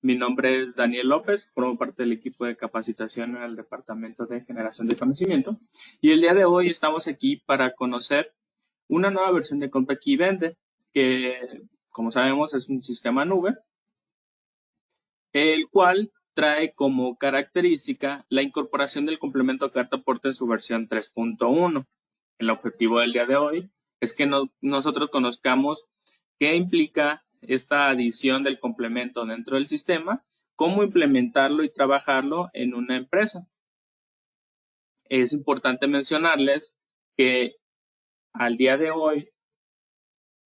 Mi nombre es Daniel López, formo parte del equipo de capacitación en el Departamento de Generación de Conocimiento y el día de hoy estamos aquí para conocer una nueva versión de CompAQ Vende que, como sabemos, es un sistema nube, el cual trae como característica la incorporación del complemento carta aporte en su versión 3.1. El objetivo del día de hoy es que nosotros conozcamos qué implica esta adición del complemento dentro del sistema, cómo implementarlo y trabajarlo en una empresa. Es importante mencionarles que al día de hoy,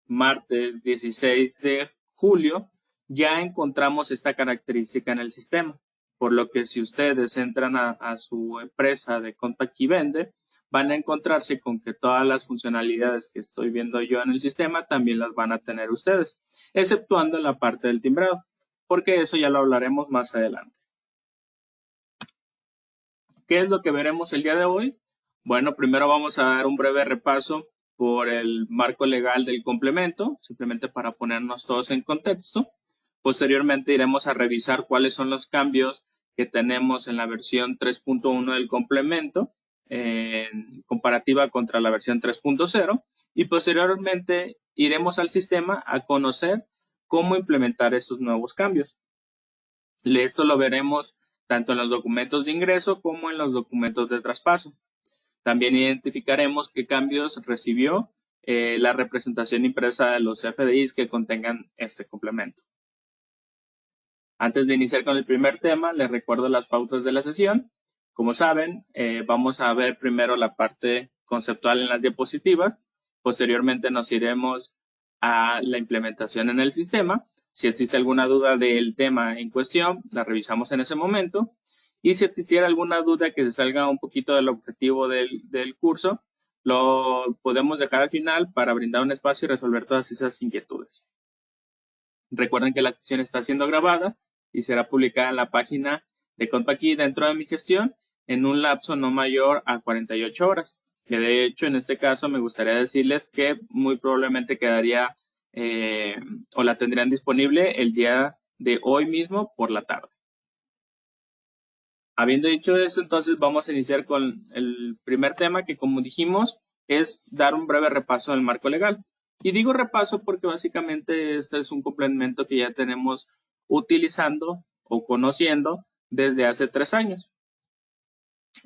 martes 16 de julio, ya encontramos esta característica en el sistema, por lo que si ustedes entran a su empresa de CompAQ Vende, van a encontrarse con que todas las funcionalidades que estoy viendo yo en el sistema también las van a tener ustedes, exceptuando la parte del timbrado, porque eso ya lo hablaremos más adelante. ¿Qué es lo que veremos el día de hoy? Bueno, primero vamos a dar un breve repaso por el marco legal del complemento, simplemente para ponernos todos en contexto. Posteriormente iremos a revisar cuáles son los cambios que tenemos en la versión 3.1 del complemento en comparativa contra la versión 3.0 y posteriormente iremos al sistema a conocer cómo implementar esos nuevos cambios. Esto lo veremos tanto en los documentos de ingreso como en los documentos de traspaso. También identificaremos qué cambios recibió la representación impresa de los FDIs que contengan este complemento. Antes de iniciar con el primer tema, les recuerdo las pautas de la sesión. Como saben, vamos a ver primero la parte conceptual en las diapositivas. Posteriormente nos iremos a la implementación en el sistema. Si existe alguna duda del tema en cuestión, la revisamos en ese momento. Y si existiera alguna duda que se salga un poquito del objetivo del curso, lo podemos dejar al final para brindar un espacio y resolver todas esas inquietudes. Recuerden que la sesión está siendo grabada y será publicada en la página de CompAQ dentro de mi gestión en un lapso no mayor a 48 horas. Que de hecho, en este caso, me gustaría decirles que muy probablemente quedaría o la tendrían disponible el día de hoy mismo por la tarde. Habiendo dicho eso, entonces vamos a iniciar con el primer tema que, como dijimos, es dar un breve repaso del marco legal. Y digo repaso porque básicamente este es un complemento que ya tenemos utilizando o conociendo desde hace 3 años.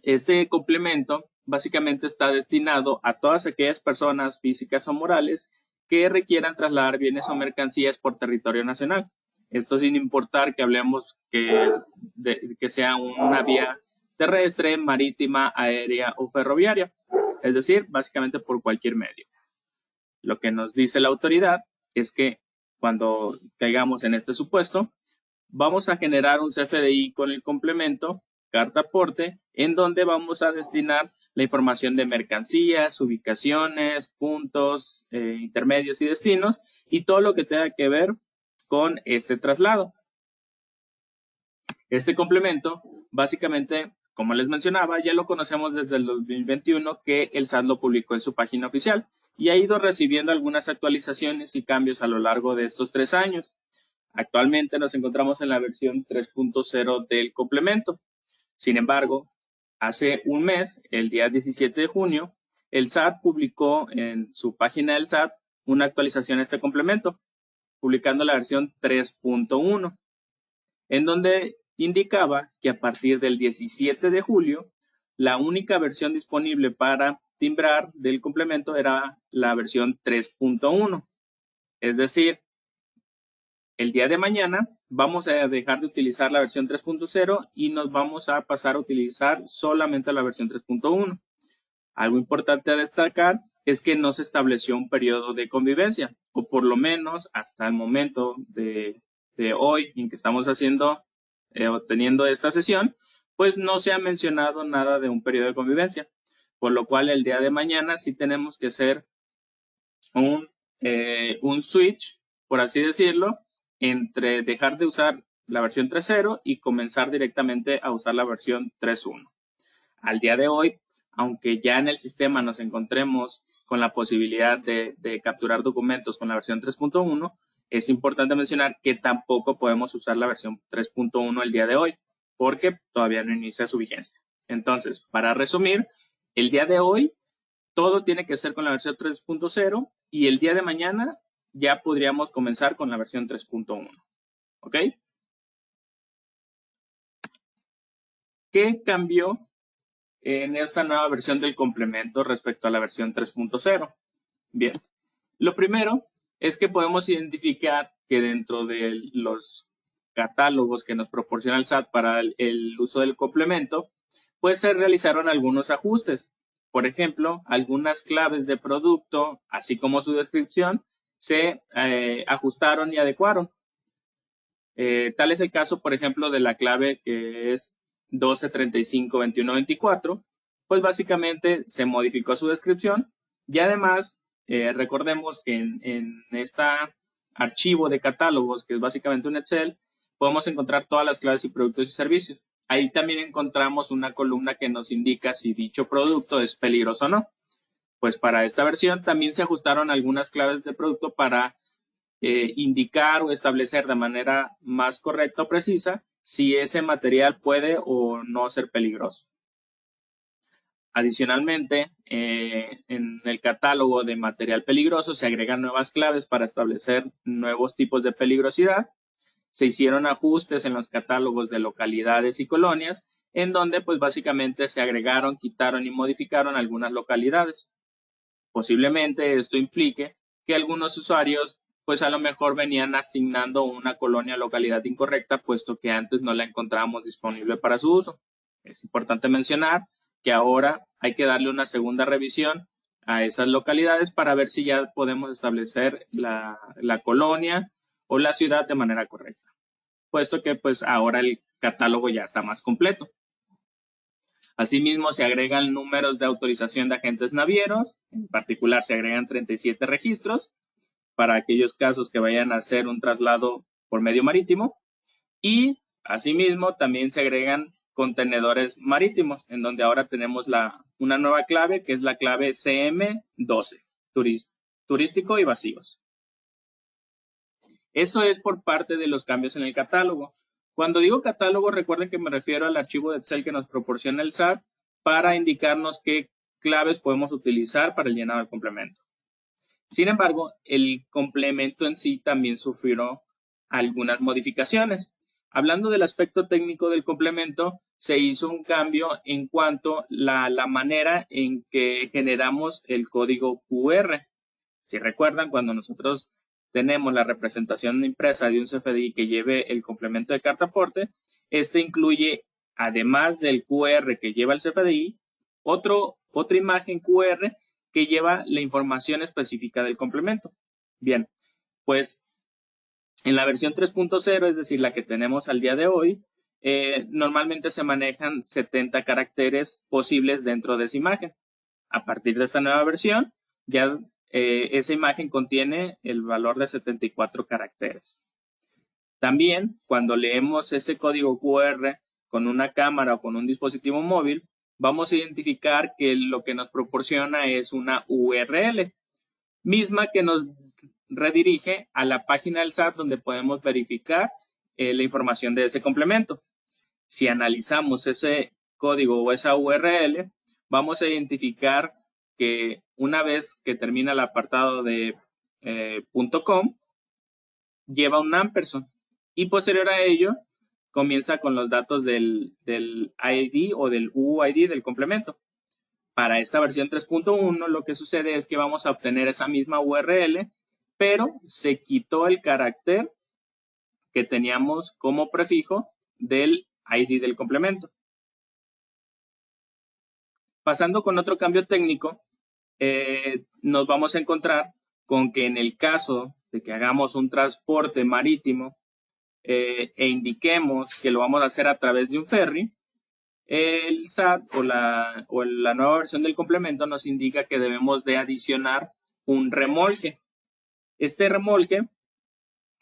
Este complemento básicamente está destinado a todas aquellas personas físicas o morales que requieran trasladar bienes o mercancías por territorio nacional. Esto sin importar que hablemos que sea una vía terrestre, marítima, aérea o ferroviaria. Es decir, básicamente por cualquier medio. Lo que nos dice la autoridad es que cuando caigamos en este supuesto, vamos a generar un CFDI con el complemento carta aporte, en donde vamos a destinar la información de mercancías, ubicaciones, puntos, intermedios y destinos, y todo lo que tenga que ver con ese traslado. Este complemento, básicamente, como les mencionaba, ya lo conocemos desde el 2021 que el SAT lo publicó en su página oficial y ha ido recibiendo algunas actualizaciones y cambios a lo largo de estos 3 años. Actualmente nos encontramos en la versión 3.0 del complemento. Sin embargo, hace un mes, el día 17 de junio, el SAT publicó en su página del SAT una actualización a este complemento, publicando la versión 3.1, en donde indicaba que a partir del 17 de julio, la única versión disponible para timbrar del complemento era la versión 3.1. Es decir, el día de mañana vamos a dejar de utilizar la versión 3.0 y nos vamos a pasar a utilizar solamente la versión 3.1. Algo importante a destacar es que no se estableció un periodo de convivencia, o por lo menos hasta el momento de hoy en que estamos haciendo o teniendo esta sesión, pues no se ha mencionado nada de un periodo de convivencia, por lo cual el día de mañana sí tenemos que hacer un switch, por así decirlo, entre dejar de usar la versión 3.0 y comenzar directamente a usar la versión 3.1. Al día de hoy, aunque ya en el sistema nos encontremos con la posibilidad de capturar documentos con la versión 3.1, Es importante mencionar que tampoco podemos usar la versión 3.1 el día de hoy, porque todavía no inicia su vigencia. Entonces, para resumir, el día de hoy todo tiene que ser con la versión 3.0 y el día de mañana ya podríamos comenzar con la versión 3.1. ¿Ok? ¿Qué cambió en esta nueva versión del complemento respecto a la versión 3.0? Bien, lo primero es que podemos identificar que dentro de los catálogos que nos proporciona el SAT para el uso del complemento, pues se realizaron algunos ajustes. Por ejemplo, algunas claves de producto, así como su descripción, se ajustaron y adecuaron. Tal es el caso, por ejemplo, de la clave que es 12352124, pues básicamente se modificó su descripción y además recordemos que en este archivo de catálogos, que es básicamente un Excel, podemos encontrar todas las claves y productos y servicios. Ahí también encontramos una columna que nos indica si dicho producto es peligroso o no. Pues para esta versión también se ajustaron algunas claves de producto para indicar o establecer de manera más correcta o precisa si ese material puede o no ser peligroso. Adicionalmente, en el catálogo de material peligroso se agregan nuevas claves para establecer nuevos tipos de peligrosidad. Se hicieron ajustes en los catálogos de localidades y colonias, en donde pues básicamente se agregaron, quitaron y modificaron algunas localidades. Posiblemente esto implique que algunos usuarios pues a lo mejor venían asignando una colonia o localidad incorrecta, puesto que antes no la encontrábamos disponible para su uso. Es importante mencionar que ahora hay que darle una segunda revisión a esas localidades para ver si ya podemos establecer la colonia o la ciudad de manera correcta, puesto que pues ahora el catálogo ya está más completo. Asimismo, se agregan números de autorización de agentes navieros, en particular se agregan 37 registros para aquellos casos que vayan a hacer un traslado por medio marítimo y asimismo también se agregan contenedores marítimos, en donde ahora tenemos una nueva clave que es la clave CM12, turístico y vacíos. Eso es por parte de los cambios en el catálogo. Cuando digo catálogo, recuerden que me refiero al archivo de Excel que nos proporciona el SAT para indicarnos qué claves podemos utilizar para el llenado del complemento. Sin embargo, el complemento en sí también sufrió algunas modificaciones. Hablando del aspecto técnico del complemento, se hizo un cambio en cuanto a la manera en que generamos el código QR. Si recuerdan, cuando nosotros tenemos la representación impresa de un CFDI que lleve el complemento de carta aporte, este incluye, además del QR que lleva el CFDI, otra imagen QR que lleva la información específica del complemento. Bien, pues en la versión 3.0, es decir, la que tenemos al día de hoy, normalmente se manejan 70 caracteres posibles dentro de esa imagen. A partir de esta nueva versión, ya esa imagen contiene el valor de 74 caracteres. También, cuando leemos ese código QR con una cámara o con un dispositivo móvil, vamos a identificar que lo que nos proporciona es una URL, misma que nos redirige a la página del SAT donde podemos verificar la información de ese complemento. Si analizamos ese código o esa URL, vamos a identificar que una vez que termina el apartado de .com, lleva un ampersand y posterior a ello comienza con los datos del ID o del UUID del complemento. Para esta versión 3.1 lo que sucede es que vamos a obtener esa misma URL, pero se quitó el carácter que teníamos como prefijo del ID del complemento. Pasando con otro cambio técnico, nos vamos a encontrar con que en el caso de que hagamos un transporte marítimo e indiquemos que lo vamos a hacer a través de un ferry, el SAT o la nueva versión del complemento nos indica que debemos de adicionar un remolque. Este remolque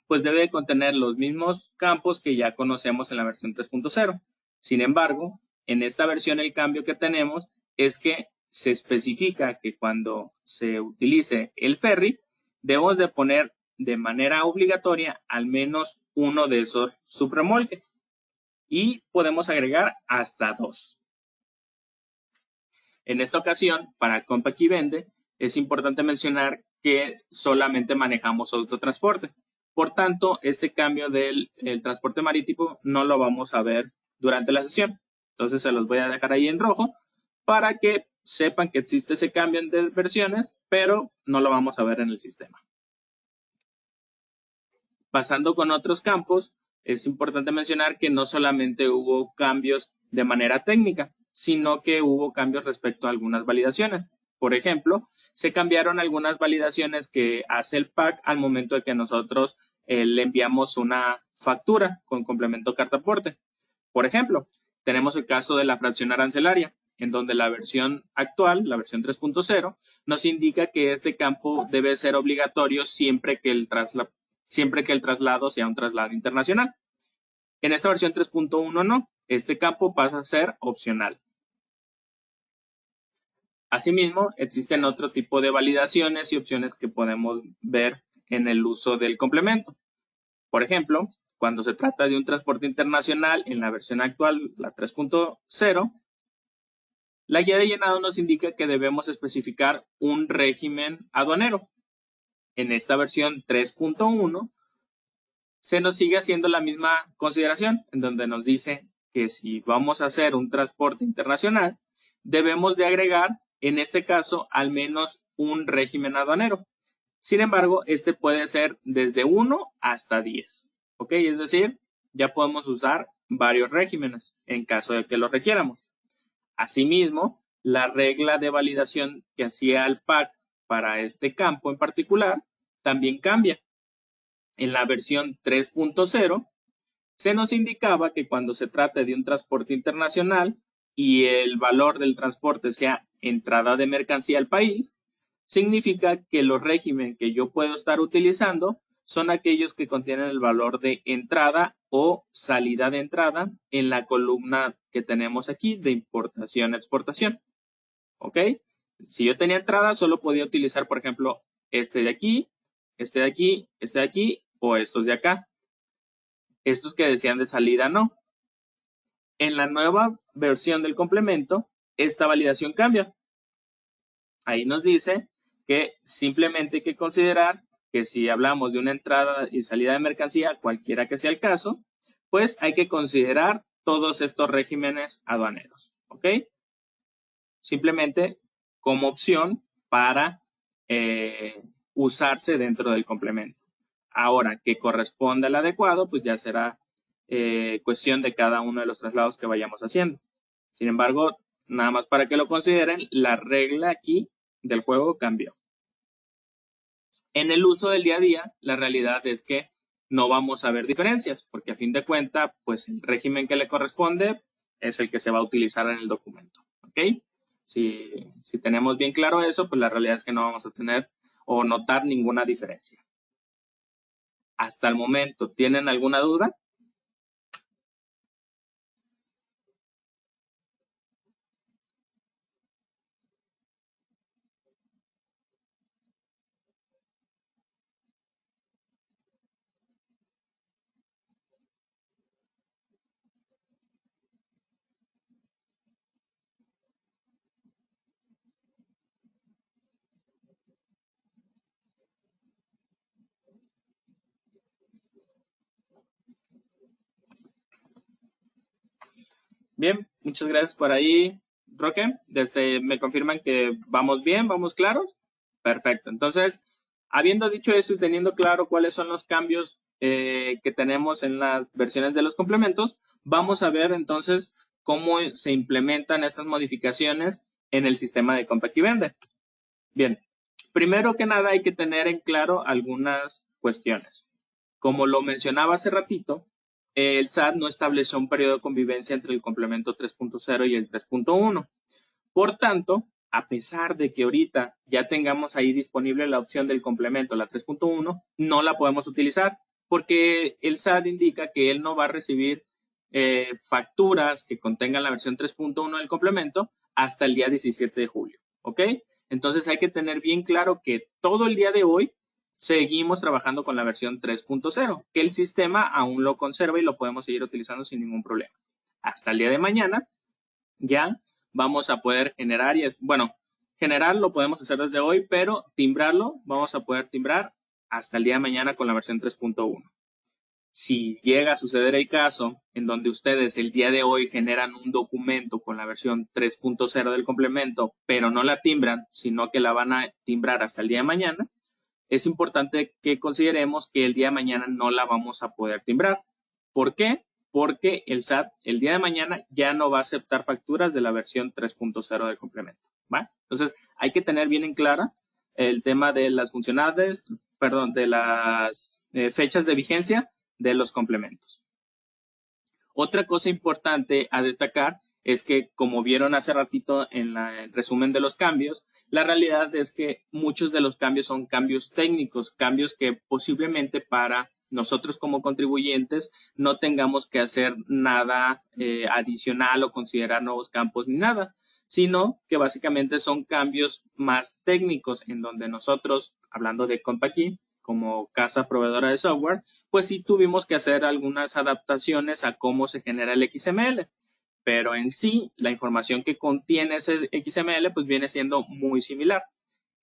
pues debe contener los mismos campos que ya conocemos en la versión 3.0. Sin embargo, en esta versión el cambio que tenemos es que se especifica que cuando se utilice el ferry, debemos de poner de manera obligatoria al menos uno de esos subremolques y podemos agregar hasta 2. En esta ocasión, para compra y vende, es importante mencionar que solamente manejamos autotransporte. Por tanto, este cambio del transporte marítimo no lo vamos a ver durante la sesión. Entonces, se los voy a dejar ahí en rojo para que sepan que existe ese cambio de versiones, pero no lo vamos a ver en el sistema. Pasando con otros campos, es importante mencionar que no solamente hubo cambios de manera técnica, sino que hubo cambios respecto a algunas validaciones. Por ejemplo, se cambiaron algunas validaciones que hace el PAC al momento de que nosotros le enviamos una factura con complemento carta aporte. Por ejemplo, tenemos el caso de la fracción arancelaria, en donde la versión actual, la versión 3.0, nos indica que este campo debe ser obligatorio siempre que el traslado sea un traslado internacional. En esta versión 3.1 no, este campo pasa a ser opcional. Asimismo, existen otro tipo de validaciones y opciones que podemos ver en el uso del complemento. Por ejemplo, cuando se trata de un transporte internacional en la versión actual, la 3.0, la guía de llenado nos indica que debemos especificar un régimen aduanero. En esta versión 3.1 se nos sigue haciendo la misma consideración, en donde nos dice que si vamos a hacer un transporte internacional, debemos de agregar, en este caso, al menos un régimen aduanero. Sin embargo, este puede ser desde 1 hasta 10. ¿Ok? Es decir, ya podemos usar varios regímenes en caso de que lo requiéramos. Asimismo, la regla de validación que hacía el PAC para este campo en particular también cambia. En la versión 3.0 se nos indicaba que cuando se trate de un transporte internacional y el valor del transporte sea entrada de mercancía al país, significa que los regímenes que yo puedo estar utilizando son aquellos que contienen el valor de entrada o salida de entrada en la columna que tenemos aquí de importación-exportación. ¿Ok? Si yo tenía entrada, solo podía utilizar, por ejemplo, este de aquí, este de aquí, este de aquí o estos de acá. Estos que decían de salida no. En la nueva versión del complemento, esta validación cambia. Ahí nos dice que simplemente hay que considerar que si hablamos de una entrada y salida de mercancía, cualquiera que sea el caso, pues hay que considerar todos estos regímenes aduaneros. ¿Ok? Simplemente como opción para usarse dentro del complemento. Ahora, que corresponde al adecuado, pues ya será cuestión de cada uno de los traslados que vayamos haciendo. Sin embargo, nada más para que lo consideren, la regla aquí del juego cambió. En el uso del día a día, la realidad es que no vamos a ver diferencias, porque a fin de cuentas, pues el régimen que le corresponde es el que se va a utilizar en el documento. ¿Ok? Si tenemos bien claro eso, pues la realidad es que no vamos a tener o notar ninguna diferencia. Hasta el momento, ¿tienen alguna duda? Bien, muchas gracias por ahí, Roque. Me confirman que vamos bien, vamos claros. Perfecto. Entonces, habiendo dicho eso y teniendo claro cuáles son los cambios que tenemos en las versiones de los complementos, vamos a ver entonces cómo se implementan estas modificaciones en el sistema de compra y vende. Bien, primero que nada hay que tener en claro algunas cuestiones. Como lo mencionaba hace ratito, el SAT no estableció un periodo de convivencia entre el complemento 3.0 y el 3.1. Por tanto, a pesar de que ahorita ya tengamos ahí disponible la opción del complemento, la 3.1, no la podemos utilizar porque el SAT indica que él no va a recibir facturas que contengan la versión 3.1 del complemento hasta el día 17 de julio. ¿Ok? Entonces hay que tener bien claro que todo el día de hoy seguimos trabajando con la versión 3.0, que el sistema aún lo conserva y lo podemos seguir utilizando sin ningún problema. Hasta el día de mañana ya vamos a poder generar bueno, generar lo podemos hacer desde hoy, pero timbrarlo vamos a poder timbrar hasta el día de mañana con la versión 3.1. Si llega a suceder el caso en donde ustedes el día de hoy generan un documento con la versión 3.0 del complemento, pero no la timbran, sino que la van a timbrar hasta el día de mañana, es importante que consideremos que el día de mañana no la vamos a poder timbrar. ¿Por qué? Porque el SAT el día de mañana ya no va a aceptar facturas de la versión 3.0 del complemento, ¿va? Entonces, hay que tener bien en clara el tema de las funcionalidades, perdón, de las fechas de vigencia de los complementos. Otra cosa importante a destacar es que, como vieron hace ratito en el resumen de los cambios, la realidad es que muchos de los cambios son cambios técnicos, cambios que posiblemente para nosotros como contribuyentes no tengamos que hacer nada adicional o considerar nuevos campos ni nada, sino que básicamente son cambios más técnicos en donde nosotros, hablando de CompaKey, como casa proveedora de software, pues sí tuvimos que hacer algunas adaptaciones a cómo se genera el XML, pero en sí la información que contiene ese XML pues viene siendo muy similar.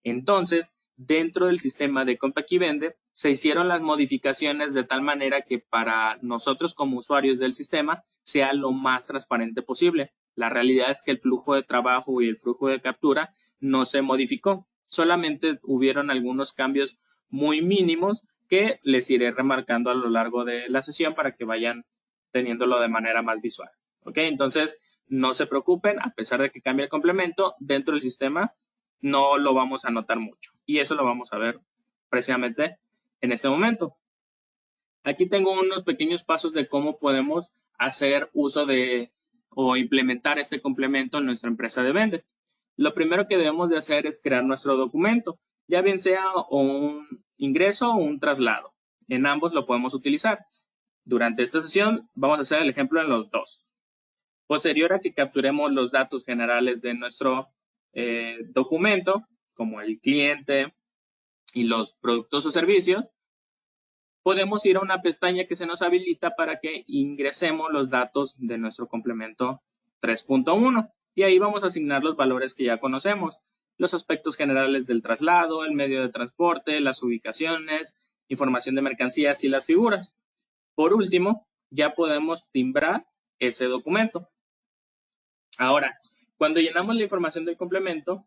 Entonces, dentro del sistema de CompaKey Vende se hicieron las modificaciones de tal manera que para nosotros como usuarios del sistema sea lo más transparente posible. La realidad es que el flujo de trabajo y el flujo de captura no se modificó, solamente hubieron algunos cambios muy mínimos que les iré remarcando a lo largo de la sesión para que vayan teniéndolo de manera más visual. ¿Ok? Entonces, no se preocupen, a pesar de que cambie el complemento, dentro del sistema no lo vamos a notar mucho. Y eso lo vamos a ver precisamente en este momento. Aquí tengo unos pequeños pasos de cómo podemos hacer uso de o implementar este complemento en nuestra empresa de vende. Lo primero que debemos de hacer es crear nuestro documento, ya bien sea un ingreso o un traslado. En ambos lo podemos utilizar. Durante esta sesión vamos a hacer el ejemplo en los dos. Posterior a que capturemos los datos generales de nuestro documento, como el cliente y los productos o servicios, podemos ir a una pestaña que se nos habilita para que ingresemos los datos de nuestro complemento 3.1 y ahí vamos a asignar los valores que ya conocemos, los aspectos generales del traslado, el medio de transporte, las ubicaciones, información de mercancías y las figuras. Por último, ya podemos timbrar ese documento. Ahora, cuando llenamos la información del complemento,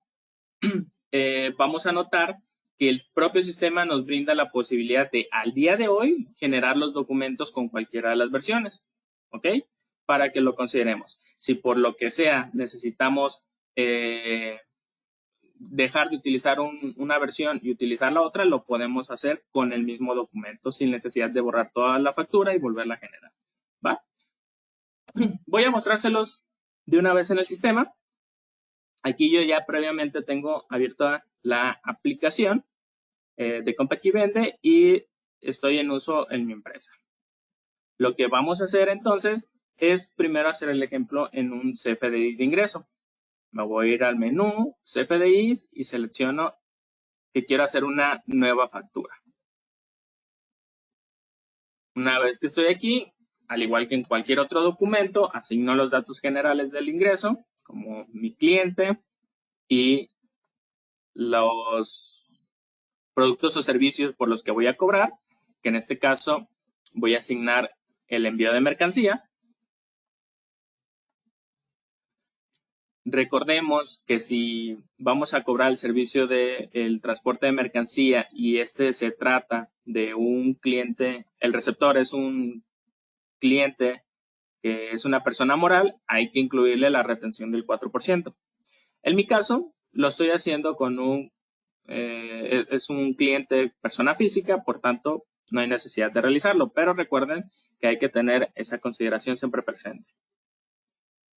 vamos a notar que el propio sistema nos brinda la posibilidad de, al día de hoy, generar los documentos con cualquiera de las versiones, ¿ok? Para que lo consideremos. Si por lo que sea necesitamos dejar de utilizar una versión y utilizar la otra, lo podemos hacer con el mismo documento sin necesidad de borrar toda la factura y volverla a generar, ¿va? Voy a mostrárselos de una vez en el sistema. Aquí yo ya previamente tengo abierta la aplicación de CompaKey Vende y estoy en uso en mi empresa. Lo que vamos a hacer entonces es primero hacer el ejemplo en un CFDI de ingreso. Me voy a ir al menú CFDIs y selecciono que quiero hacer una nueva factura. Una vez que estoy aquí, al igual que en cualquier otro documento, asigno los datos generales del ingreso, como mi cliente y los productos o servicios por los que voy a cobrar, que en este caso voy a asignar el envío de mercancía. Recordemos que si vamos a cobrar el servicio del transporte de mercancía y este se trata de un cliente, el receptor es un cliente que es una persona moral, hay que incluirle la retención del 4%. En mi caso, lo estoy haciendo con es un cliente persona física, por tanto, no hay necesidad de realizarlo, pero recuerden que hay que tener esa consideración siempre presente.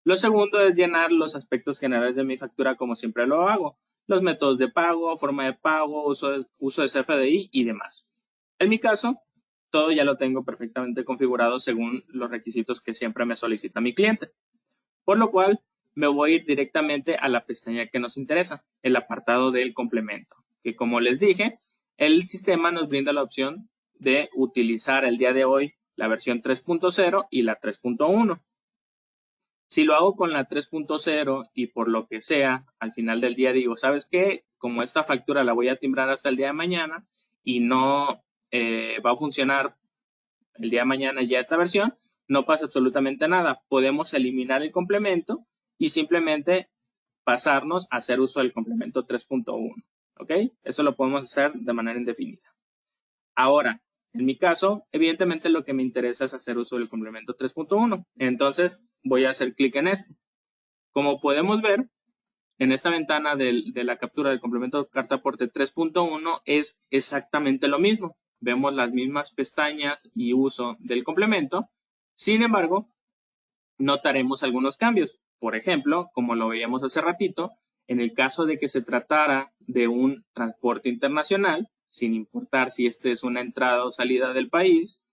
Lo segundo es llenar los aspectos generales de mi factura como siempre lo hago. Los métodos de pago, forma de pago, uso de CFDI y demás. En mi caso, todo ya lo tengo perfectamente configurado según los requisitos que siempre me solicita mi cliente. Por lo cual, me voy a ir directamente a la pestaña que nos interesa, el apartado del complemento, que como les dije, el sistema nos brinda la opción de utilizar el día de hoy la versión 3.0 y la 3.1. Si lo hago con la 3.0 y por lo que sea, al final del día digo, ¿sabes qué? Como esta factura la voy a timbrar hasta el día de mañana y no va a funcionar el día de mañana ya esta versión, no pasa absolutamente nada. Podemos eliminar el complemento y simplemente pasarnos a hacer uso del complemento 3.1. ¿Ok? Eso lo podemos hacer de manera indefinida. Ahora, en mi caso, evidentemente lo que me interesa es hacer uso del complemento 3.1. Entonces, voy a hacer clic en este. Como podemos ver, en esta ventana de la captura del complemento carta aporte 3.1 es exactamente lo mismo. Vemos las mismas pestañas y uso del complemento. Sin embargo, notaremos algunos cambios. Por ejemplo, como lo veíamos hace ratito, en el caso de que se tratara de un transporte internacional, sin importar si este es una entrada o salida del país,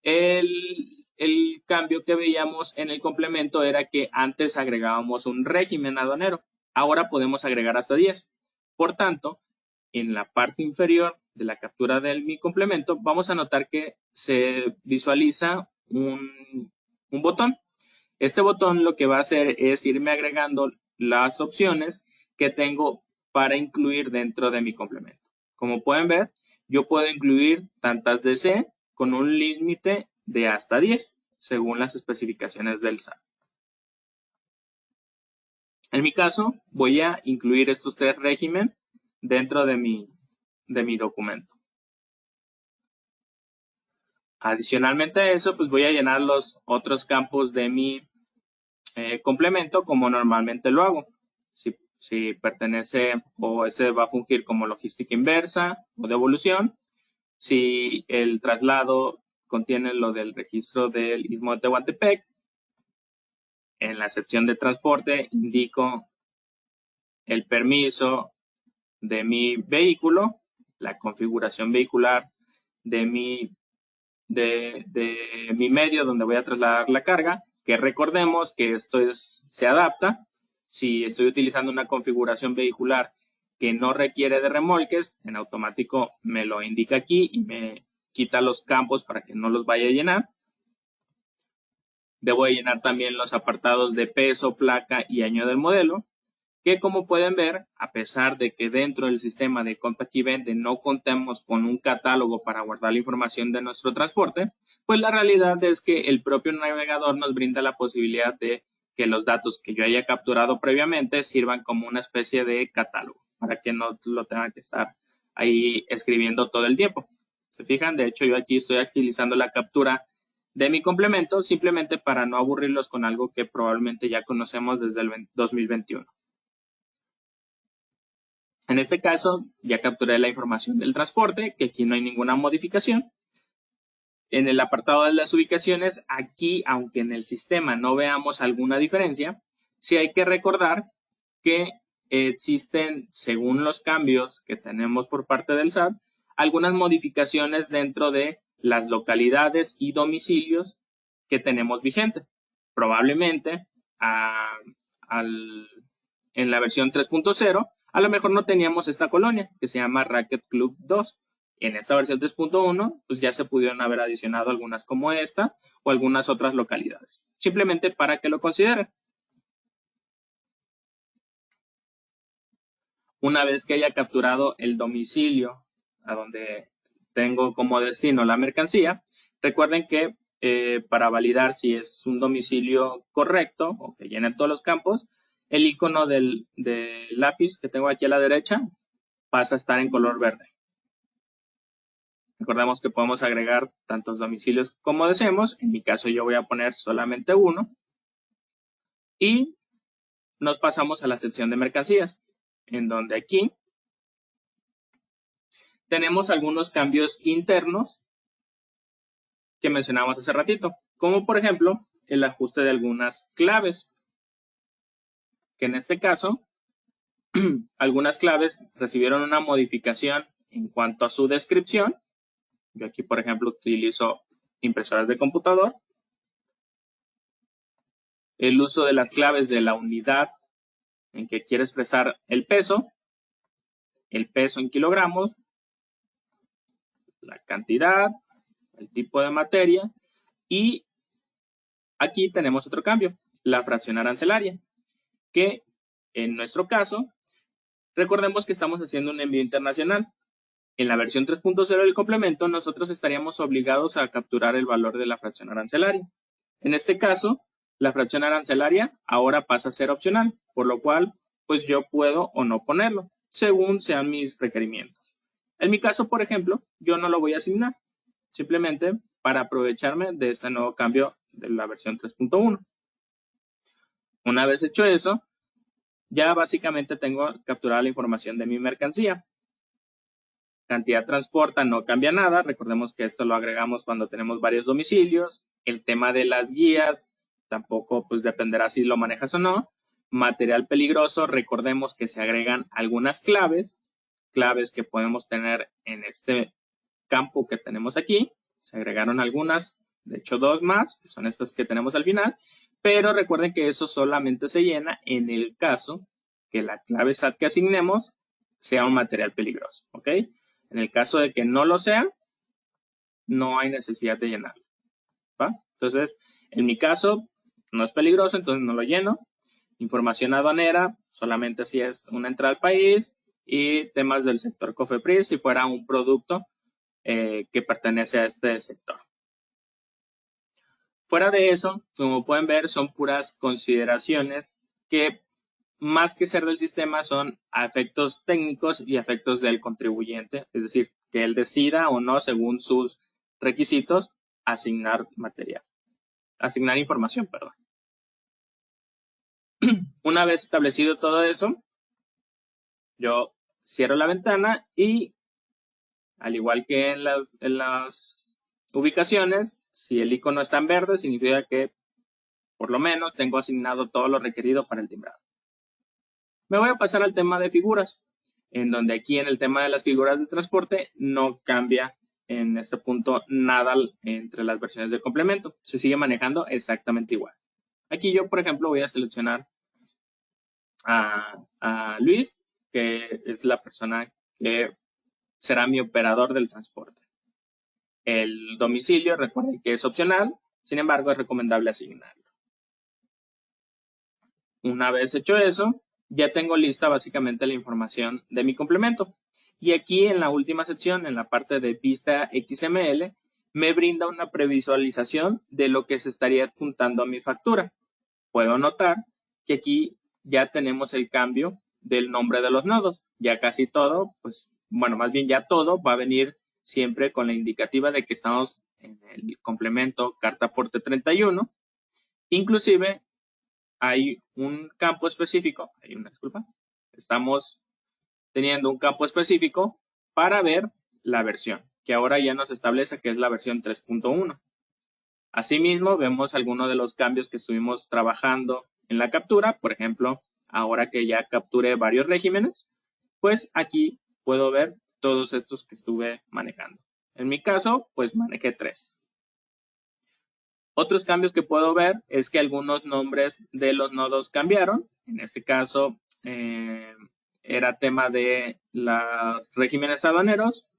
el cambio que veíamos en el complemento era que antes agregábamos un régimen aduanero. Ahora podemos agregar hasta 10. Por tanto, en la parte inferior de la captura de mi complemento, vamos a notar que se visualiza un botón. Este botón lo que va a hacer es irme agregando las opciones que tengo para incluir dentro de mi complemento. Como pueden ver, yo puedo incluir tantas DC con un límite de hasta 10, según las especificaciones del SAT. En mi caso, voy a incluir estos 3 regímenes dentro de mi documento. Adicionalmente a eso, pues voy a llenar los otros campos de mi complemento como normalmente lo hago. Si pertenece o ese va a fungir como logística inversa o devolución. Si el traslado contiene lo del registro del Istmo de Tehuantepec. En la sección de transporte indico el permiso de mi vehículo, la configuración vehicular de mi medio donde voy a trasladar la carga, que recordemos que esto se adapta. Si estoy utilizando una configuración vehicular que no requiere de remolques, en automático me lo indica aquí y me quita los campos para que no los vaya a llenar. Debo de llenar también los apartados de peso, placa y año del modelo, que como pueden ver, a pesar de que dentro del sistema de compra y vende no contemos con un catálogo para guardar la información de nuestro transporte, pues la realidad es que el propio navegador nos brinda la posibilidad de que los datos que yo haya capturado previamente sirvan como una especie de catálogo, para que no lo tenga que estar ahí escribiendo todo el tiempo. ¿Se fijan? De hecho, yo aquí estoy agilizando la captura de mi complemento simplemente para no aburrirlos con algo que probablemente ya conocemos desde el 2021. En este caso, ya capturé la información del transporte, que aquí no hay ninguna modificación. En el apartado de las ubicaciones, aquí, aunque en el sistema no veamos alguna diferencia, sí hay que recordar que existen, según los cambios que tenemos por parte del SAT, algunas modificaciones dentro de las localidades y domicilios que tenemos vigente. Probablemente en la versión 3.0 a lo mejor no teníamos esta colonia que se llama Racket Club 2. En esta versión 3.1 pues ya se pudieron haber adicionado algunas como esta o algunas otras localidades. Simplemente para que lo consideren. Una vez que haya capturado el domicilio a donde tengo como destino la mercancía, recuerden que para validar si es un domicilio correcto o que llene todos los campos, el icono del lápiz que tengo aquí a la derecha pasa a estar en color verde. Recordemos que podemos agregar tantos domicilios como deseemos. En mi caso yo voy a poner solamente uno. Y nos pasamos a la sección de mercancías, en donde aquí tenemos algunos cambios internos que mencionamos hace ratito, como por ejemplo el ajuste de algunas claves, que en este caso algunas claves recibieron una modificación en cuanto a su descripción. Yo aquí, por ejemplo, utilizo impresoras de computador. El uso de las claves de la unidad en que quiero expresar el peso en kilogramos, la cantidad, el tipo de materia y aquí tenemos otro cambio, la fracción arancelaria, que en nuestro caso, recordemos que estamos haciendo un envío internacional. En la versión 3.0 del complemento, nosotros estaríamos obligados a capturar el valor de la fracción arancelaria. En este caso, la fracción arancelaria ahora pasa a ser opcional, por lo cual, pues yo puedo o no ponerlo, según sean mis requerimientos. En mi caso, por ejemplo, yo no lo voy a asignar, simplemente para aprovecharme de este nuevo cambio de la versión 3.1. Una vez hecho eso, ya básicamente tengo capturada la información de mi mercancía. Cantidad transporta no cambia nada. Recordemos que esto lo agregamos cuando tenemos varios domicilios. El tema de las guías tampoco pues dependerá si lo manejas o no. Material peligroso, recordemos que se agregan algunas claves que podemos tener en este campo que tenemos aquí. Se agregaron algunas, de hecho 2 más, que son estas que tenemos al final. Pero recuerden que eso solamente se llena en el caso que la clave SAT que asignemos sea un material peligroso, ¿ok? En el caso de que no lo sea, no hay necesidad de llenarlo, ¿va? Entonces, en mi caso, no es peligroso, entonces no lo lleno. Información aduanera, solamente si es una entrada al país y temas del sector COFEPRIS si fuera un producto que pertenece a este sector. Fuera de eso, como pueden ver, son puras consideraciones que más que ser del sistema son a efectos técnicos y a efectos del contribuyente, es decir, que él decida o no, según sus requisitos, asignar material, asignar información, perdón. Una vez establecido todo eso, yo cierro la ventana y al igual que en las ubicaciones, si el icono está en verde, significa que por lo menos tengo asignado todo lo requerido para el timbrado. Me voy a pasar al tema de figuras, en donde aquí en el tema de las figuras de transporte no cambia en este punto nada entre las versiones del complemento. Se sigue manejando exactamente igual. Aquí yo, por ejemplo, voy a seleccionar a Luis, que es la persona que será mi operador del transporte. El domicilio, recuerden que es opcional, sin embargo, es recomendable asignarlo. Una vez hecho eso, ya tengo lista básicamente la información de mi complemento. Y aquí en la última sección, en la parte de vista XML, me brinda una previsualización de lo que se estaría adjuntando a mi factura. Puedo notar que aquí ya tenemos el cambio del nombre de los nodos. Ya casi todo, pues, bueno, más bien ya todo va a venir siempre con la indicativa de que estamos en el complemento carta aporte 31. Inclusive, hay un campo específico, estamos teniendo un campo específico para ver la versión, que ahora ya nos establece que es la versión 3.1. Asimismo, vemos algunos de los cambios que estuvimos trabajando en la captura, por ejemplo, ahora que ya capturé varios regímenes, pues aquí puedo ver todos estos que estuve manejando. En mi caso, pues manejé 3. Otros cambios que puedo ver es que algunos nombres de los nodos cambiaron. En este caso, era tema de los regímenes aduaneros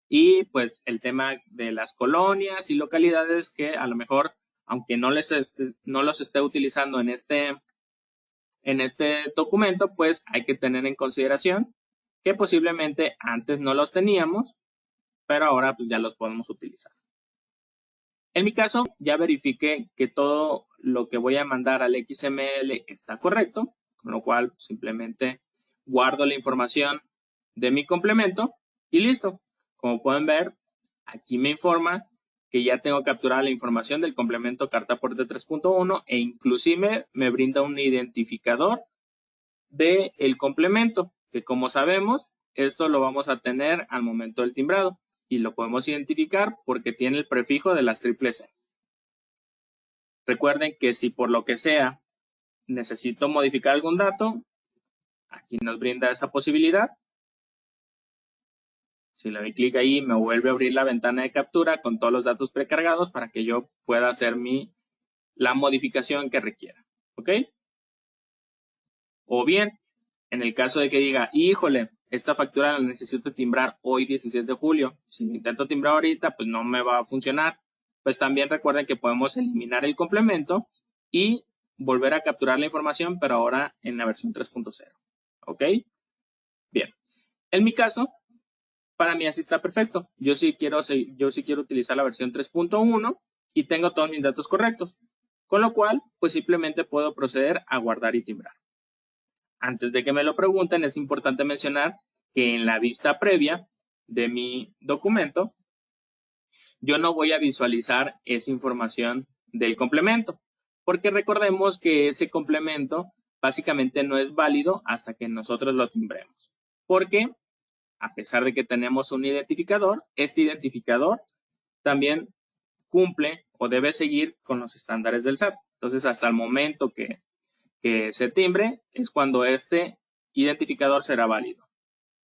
y pues el tema de las colonias y localidades que a lo mejor, aunque no los esté utilizando en este documento, pues hay que tener en consideración que posiblemente antes no los teníamos, pero ahora pues ya los podemos utilizar. En mi caso, ya verifiqué que todo lo que voy a mandar al XML está correcto, con lo cual simplemente guardo la información de mi complemento y listo. Como pueden ver, aquí me informa que ya tengo capturada la información del complemento carta aporte 3.1 e inclusive me brinda un identificador del complemento, que como sabemos, esto lo vamos a tener al momento del timbrado. Y lo podemos identificar porque tiene el prefijo de las triple C. Recuerden que si por lo que sea necesito modificar algún dato, aquí nos brinda esa posibilidad. Si le doy clic ahí, me vuelve a abrir la ventana de captura con todos los datos precargados para que yo pueda hacer la modificación que requiera. ¿Ok? O bien, en el caso de que diga, híjole, esta factura la necesito timbrar hoy 17 de julio. Si intento timbrar ahorita, pues no me va a funcionar. Pues también recuerden que podemos eliminar el complemento y volver a capturar la información, pero ahora en la versión 3.0. ¿Ok? Bien. En mi caso, para mí así está perfecto. Yo sí quiero utilizar la versión 3.1 y tengo todos mis datos correctos. Con lo cual, pues simplemente puedo proceder a guardar y timbrar. Antes de que me lo pregunten, es importante mencionar que en la vista previa de mi documento, yo no voy a visualizar esa información del complemento, porque recordemos que ese complemento básicamente no es válido hasta que nosotros lo timbremos. Porque a pesar de que tenemos un identificador, este identificador también cumple o debe seguir con los estándares del SAT. Entonces, hasta el momento que se timbre es cuando este identificador será válido.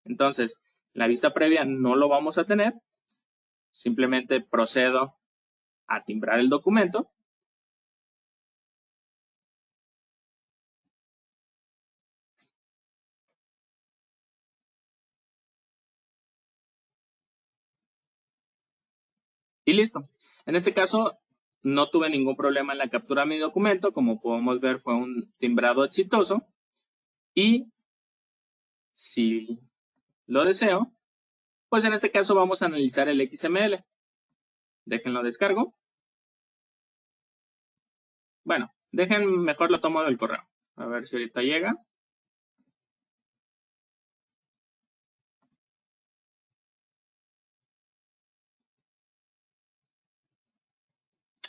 Entonces, la vista previa no lo vamos a tener. Simplemente procedo a timbrar el documento. Y listo. En este caso, no tuve ningún problema en la captura de mi documento. Como podemos ver, fue un timbrado exitoso. Y si lo deseo, pues en este caso vamos a analizar el XML. Déjenlo descargo. Bueno, mejor lo tomo del correo. A ver si ahorita llega.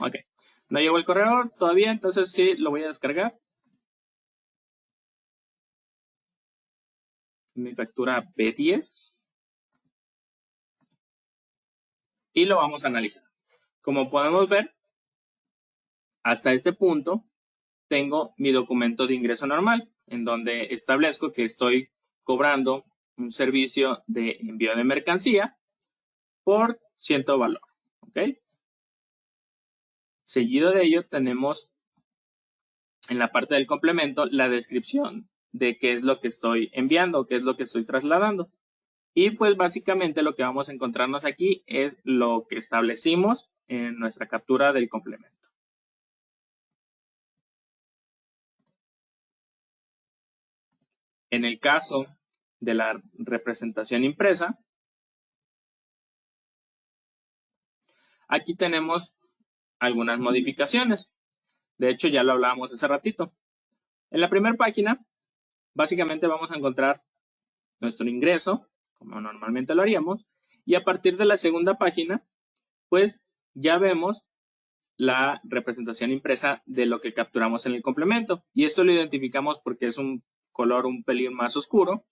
Ok. No llegó el correo todavía, entonces sí lo voy a descargar. Mi factura B10. Y lo vamos a analizar. Como podemos ver, hasta este punto tengo mi documento de ingreso normal, en donde establezco que estoy cobrando un servicio de envío de mercancía por cierto valor. ¿Ok? Seguido de ello tenemos en la parte del complemento la descripción de qué es lo que estoy enviando, qué es lo que estoy trasladando. Y pues básicamente lo que vamos a encontrarnos aquí es lo que establecimos en nuestra captura del complemento. En el caso de la representación impresa, aquí tenemos algunas modificaciones. De hecho, ya lo hablábamos hace ratito. En la primera página, básicamente vamos a encontrar nuestro ingreso, como normalmente lo haríamos, y a partir de la segunda página, pues ya vemos la representación impresa de lo que capturamos en el complemento. Y esto lo identificamos porque es un color un pelín más oscuro.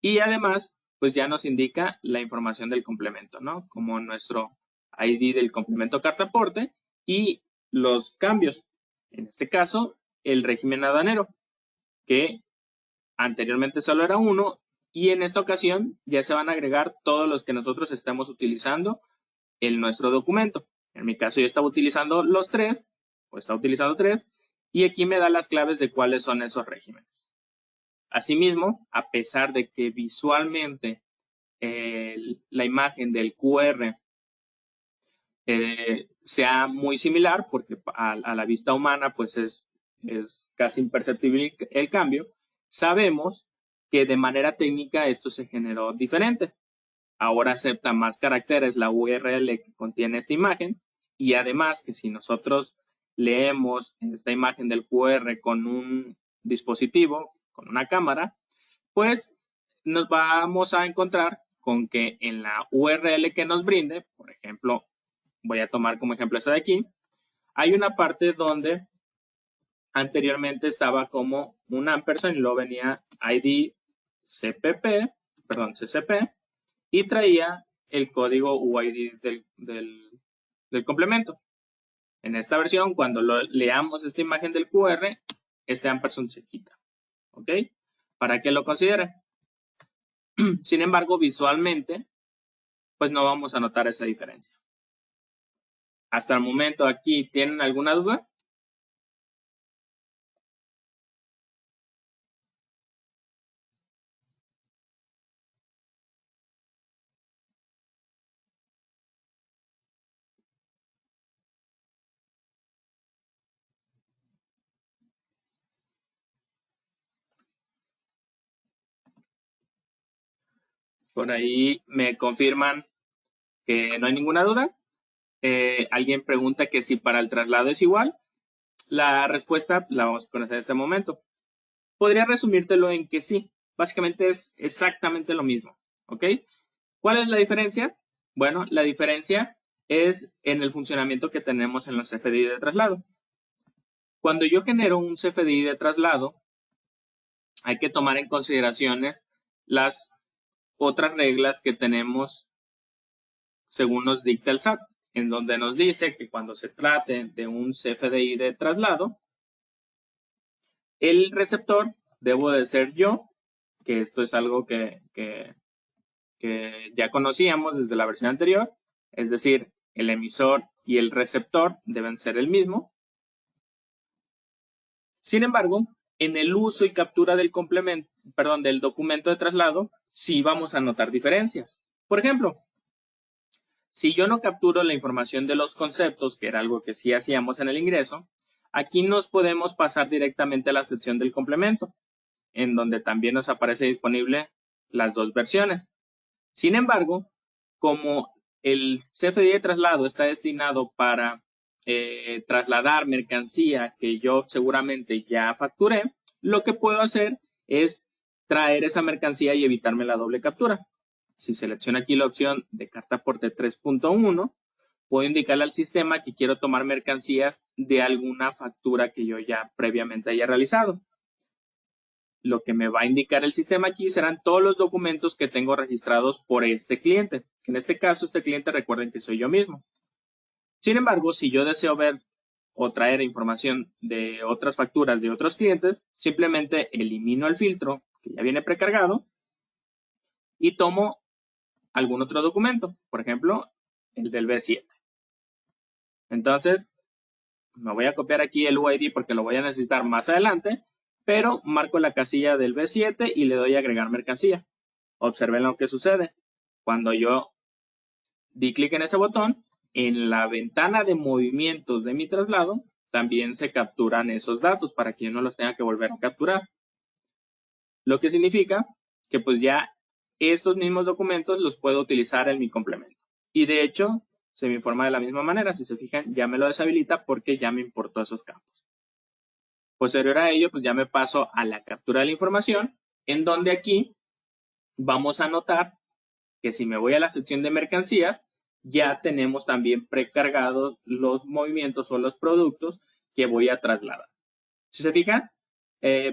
Y además, pues ya nos indica la información del complemento, ¿no? Como nuestro ID del complemento carta aporte y los cambios. En este caso, el régimen aduanero, que anteriormente solo era uno y en esta ocasión ya se van a agregar todos los que nosotros estamos utilizando en nuestro documento. En mi caso yo estaba utilizando los tres, o estaba utilizando tres, y aquí me da las claves de cuáles son esos regímenes. Asimismo, a pesar de que visualmente la imagen del QR sea muy similar, porque a la vista humana pues es casi imperceptible el cambio, sabemos que de manera técnica esto se generó diferente. Ahora acepta más caracteres la URL que contiene esta imagen y además que si nosotros leemos esta imagen del QR con un dispositivo, con una cámara, pues nos vamos a encontrar con que en la URL que nos brinde, por ejemplo, voy a tomar como ejemplo esta de aquí, hay una parte donde anteriormente estaba como un ampersand y luego venía ID CPP, perdón, CCP, y traía el código UID del complemento. En esta versión, cuando leamos esta imagen del QR, este ampersand se quita. ¿Ok? Para que lo considere. Sin embargo, visualmente, pues no vamos a notar esa diferencia. Hasta el momento aquí, ¿tienen alguna duda? Por ahí me confirman que no hay ninguna duda. Alguien pregunta que si para el traslado es igual. La respuesta la vamos a conocer en este momento. Podría resumírtelo en que sí. Básicamente es exactamente lo mismo. ¿Ok? ¿Cuál es la diferencia? Bueno, la diferencia es en el funcionamiento que tenemos en los CFDI de traslado. Cuando yo genero un CFDI de traslado, hay que tomar en consideraciones las otras reglas que tenemos según nos dicta el SAT, en donde nos dice que cuando se trate de un CFDI de traslado, el receptor debo de ser yo, que esto es algo que ya conocíamos desde la versión anterior, es decir, el emisor y el receptor deben ser el mismo. Sin embargo, en el uso y captura del complemento, perdón, del documento de traslado, sí vamos a notar diferencias. Por ejemplo, si yo no capturo la información de los conceptos, que era algo que sí hacíamos en el ingreso, aquí nos podemos pasar directamente a la sección del complemento, en donde también nos aparece disponible las dos versiones. Sin embargo, como el CFDI de traslado está destinado para trasladar mercancía que yo seguramente ya facturé, lo que puedo hacer es traer esa mercancía y evitarme la doble captura. Si selecciono aquí la opción de carta aporte 3.1, puedo indicarle al sistema que quiero tomar mercancías de alguna factura que yo ya previamente haya realizado. Lo que me va a indicar el sistema aquí serán todos los documentos que tengo registrados por este cliente. En este caso, este cliente, recuerden que soy yo mismo. Sin embargo, si yo deseo ver o traer información de otras facturas de otros clientes, simplemente elimino el filtro que ya viene precargado y tomo algún otro documento, por ejemplo, el del B7. Entonces, me voy a copiar aquí el UID porque lo voy a necesitar más adelante, pero marco la casilla del B7 y le doy a agregar mercancía. Observen lo que sucede. Cuando yo di clic en ese botón, en la ventana de movimientos de mi traslado, también se capturan esos datos para que yo no los tenga que volver a capturar. Lo que significa que pues ya estos mismos documentos los puedo utilizar en mi complemento. Y de hecho, se me informa de la misma manera. Si se fijan, ya me lo deshabilita porque ya me importó esos campos. Posterior a ello, pues ya me paso a la captura de la información, en donde aquí vamos a notar que si me voy a la sección de mercancías, ya tenemos también precargados los movimientos o los productos que voy a trasladar. Si se fijan,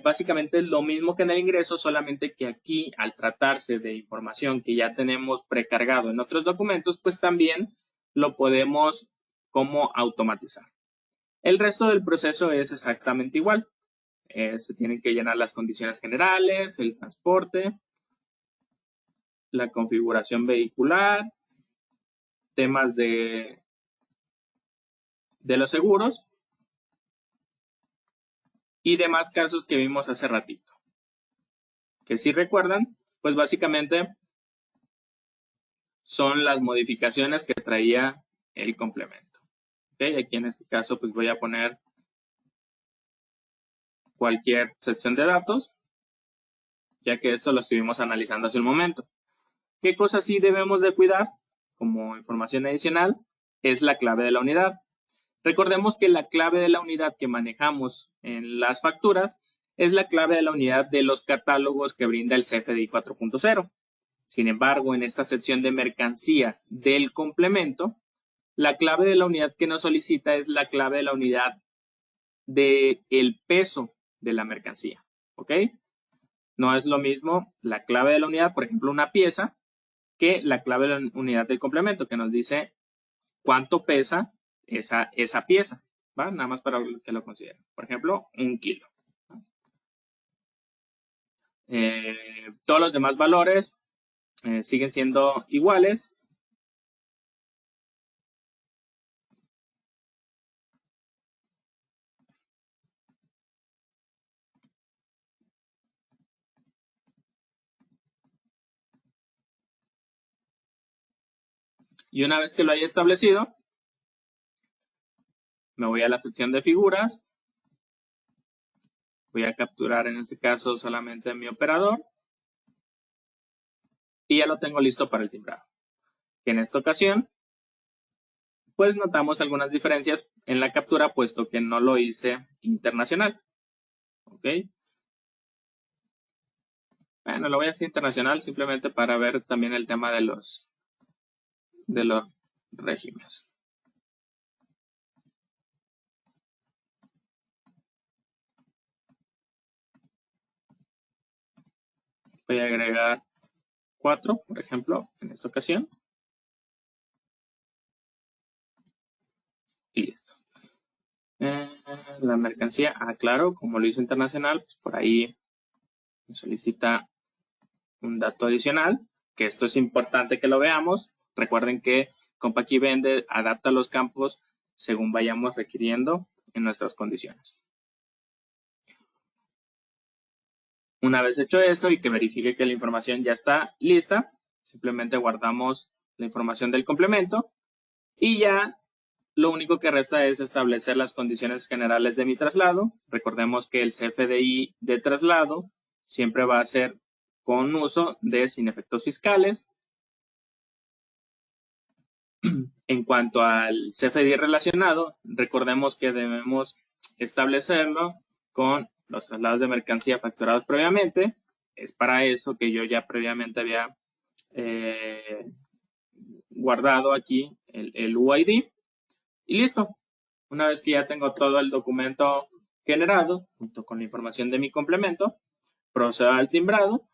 básicamente es lo mismo que en el ingreso, solamente que aquí, al tratarse de información que ya tenemos precargado en otros documentos, pues también lo podemos como automatizar. El resto del proceso es exactamente igual. Se tienen que llenar las condiciones generales, el transporte, la configuración vehicular, temas de los seguros y demás casos que vimos hace ratito. Que si recuerdan, pues básicamente son las modificaciones que traía el complemento. ¿Okay? Aquí en este caso pues voy a poner cualquier sección de datos, ya que esto lo estuvimos analizando hace un momento. ¿Qué cosas sí debemos de cuidar como información adicional? Es la clave de la unidad. Recordemos que la clave de la unidad que manejamos en las facturas es la clave de la unidad de los catálogos que brinda el CFDI 4.0. Sin embargo, en esta sección de mercancías del complemento, la clave de la unidad que nos solicita es la clave de la unidad del peso de la mercancía. ¿Ok? No es lo mismo la clave de la unidad, por ejemplo, una pieza, que la clave de la unidad del complemento, que nos dice cuánto pesa esa pieza. ¿Va? Nada más para que lo consideren. Por ejemplo, 1 kilo. Todos los demás valores siguen siendo iguales. Y una vez que lo haya establecido, me voy a la sección de figuras. Voy a capturar en este caso solamente mi operador. y ya lo tengo listo para el timbrado. Que en esta ocasión, pues notamos algunas diferencias en la captura, puesto que no lo hice internacional. ¿Ok? Bueno, lo voy a hacer internacional simplemente para ver también el tema de los regímenes. Voy a agregar 4, por ejemplo, en esta ocasión. Y listo. La mercancía, claro, como lo hizo internacional, pues por ahí me solicita un dato adicional, que esto es importante que lo veamos. Recuerden que CompaQuiVende adapta los campos según vayamos requiriendo en nuestras condiciones. Una vez hecho esto y que verifique que la información ya está lista, simplemente guardamos la información del complemento y ya lo único que resta es establecer las condiciones generales de mi traslado. Recordemos que el CFDI de traslado siempre va a ser con uso de sin efectos fiscales. En cuanto al CFDI relacionado, recordemos que debemos establecerlo con los traslados de mercancía facturados previamente. Es para eso que yo ya previamente había guardado aquí el UID. Y listo. Una vez que ya tengo todo el documento generado, junto con la información de mi complemento, procedo al timbrado.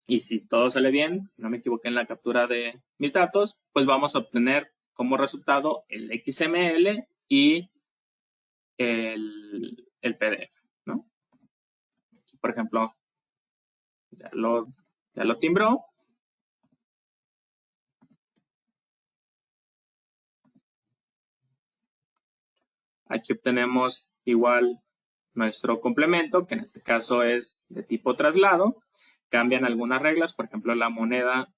Y si todo sale bien, no me equivoqué en la captura de mis datos, pues vamos a obtener como resultado el XML y el PDF, ¿no? Aquí, por ejemplo, ya lo timbró. Aquí obtenemos igual nuestro complemento, que en este caso es de tipo traslado. Cambian algunas reglas, por ejemplo, la moneda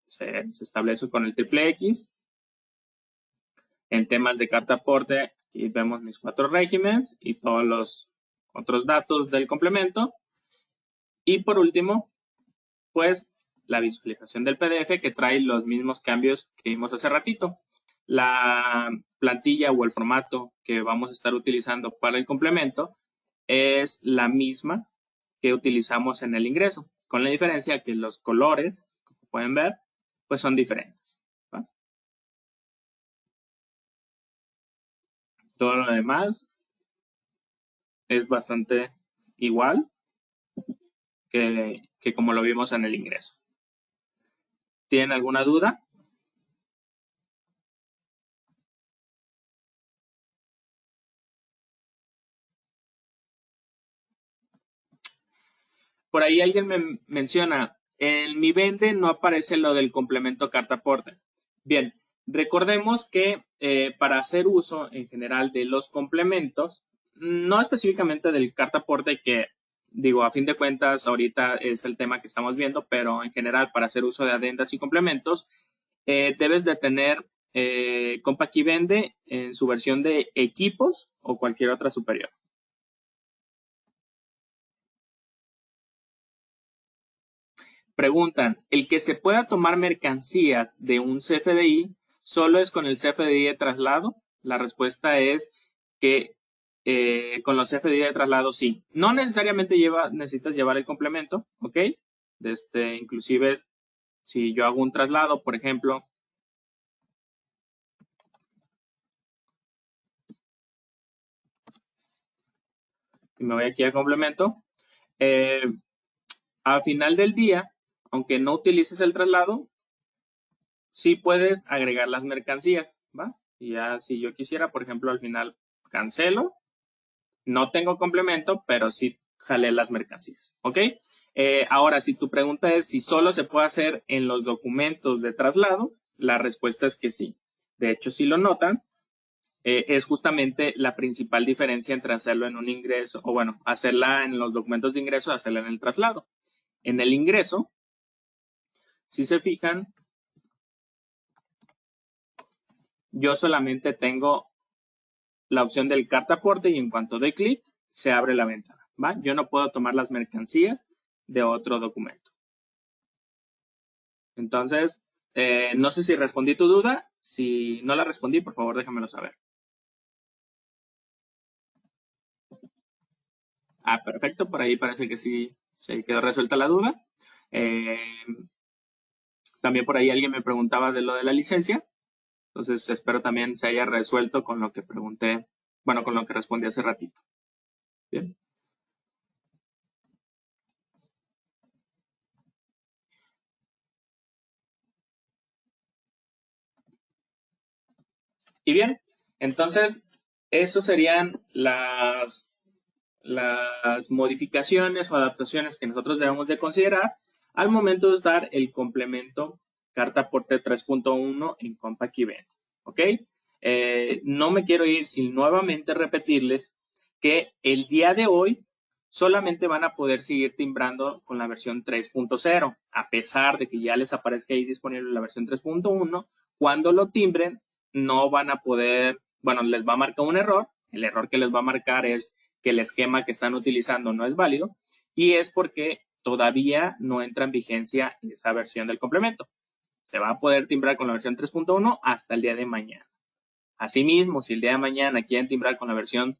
se establece con el triple X. En temas de carta aporte, aquí vemos mis 4 regímenes y todos los otros datos del complemento. Y por último, pues la visualización del PDF que trae los mismos cambios que vimos hace ratito. La plantilla o el formato que vamos a estar utilizando para el complemento es la misma que utilizamos en el ingreso, con la diferencia que los colores, como pueden ver, pues son diferentes. ¿Va? Todo lo demás es bastante igual que como lo vimos en el ingreso. ¿Tienen alguna duda? Por ahí alguien me menciona, en mi vende no aparece lo del complemento carta aporte. Bien, recordemos que para hacer uso en general de los complementos, no específicamente del carta aporte, que digo, a fin de cuentas ahorita es el tema que estamos viendo, pero en general para hacer uso de adendas y complementos, debes de tener CompaQuiVende en su versión de equipos o cualquier otra superior. Preguntan, ¿el que se pueda tomar mercancías de un CFDI solo es con el CFDI de traslado? La respuesta es que con los CFDI de traslado sí. No necesariamente necesitas llevar el complemento, ¿ok? Inclusive si yo hago un traslado, por ejemplo, y me voy aquí a complemento, al final del día, aunque no utilices el traslado, sí puedes agregar las mercancías, ¿va? Y ya si yo quisiera, por ejemplo, al final cancelo, no tengo complemento, pero sí jalé las mercancías, ¿ok? Ahora, si tu pregunta es si solo se puede hacer en los documentos de traslado, la respuesta es que sí. De hecho, si lo notan, es justamente la principal diferencia entre hacerlo en un ingreso, o bueno, hacerla en los documentos de ingreso, hacerla en el traslado. En el ingreso, si se fijan, yo solamente tengo la opción del carta aporte y en cuanto doy clic, se abre la ventana, ¿va? Yo no puedo tomar las mercancías de otro documento. Entonces, no sé si respondí tu duda. Si no la respondí, por favor, déjamelo saber. Ah, perfecto. Por ahí parece que sí se quedó resuelta la duda. Eh, también por ahí alguien me preguntaba de lo de la licencia. Entonces, espero también se haya resuelto con lo que pregunté, bueno, con lo que respondí hace ratito. Bien. Y bien, entonces, eso serían las modificaciones o adaptaciones que nosotros debemos de considerar al momento de usar el complemento carta aporte 3.1 en Compact Event. ¿Ok? No me quiero ir sin nuevamente repetirles que el día de hoy solamente van a poder seguir timbrando con la versión 3.0, a pesar de que ya les aparezca ahí disponible la versión 3.1. Cuando lo timbren, no van a poder, bueno, les va a marcar un error. El error que les va a marcar es que el esquema que están utilizando no es válido y es porque todavía no entra en vigencia esa versión del complemento. Se va a poder timbrar con la versión 3.1 hasta el día de mañana. Asimismo, si el día de mañana quieren timbrar con la versión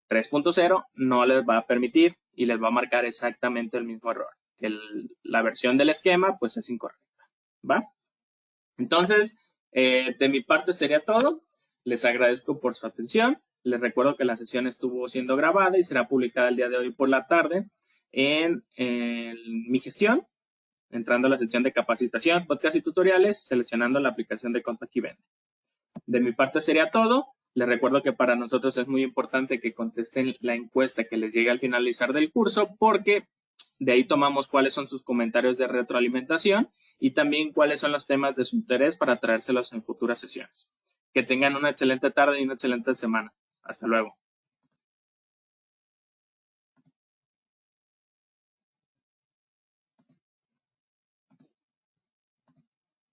3.0, no les va a permitir y les va a marcar exactamente el mismo error, que la versión del esquema pues es incorrecta. ¿Va? Entonces, de mi parte sería todo. Les agradezco por su atención. Les recuerdo que la sesión estuvo siendo grabada y será publicada el día de hoy por la tarde en mi gestión, entrando a la sección de capacitación, podcast y tutoriales, seleccionando la aplicación de Contact Event. De mi parte sería todo. Les recuerdo que para nosotros es muy importante que contesten la encuesta que les llegue al finalizar del curso porque de ahí tomamos cuáles son sus comentarios de retroalimentación y también cuáles son los temas de su interés para traérselos en futuras sesiones. Que tengan una excelente tarde y una excelente semana. Hasta luego.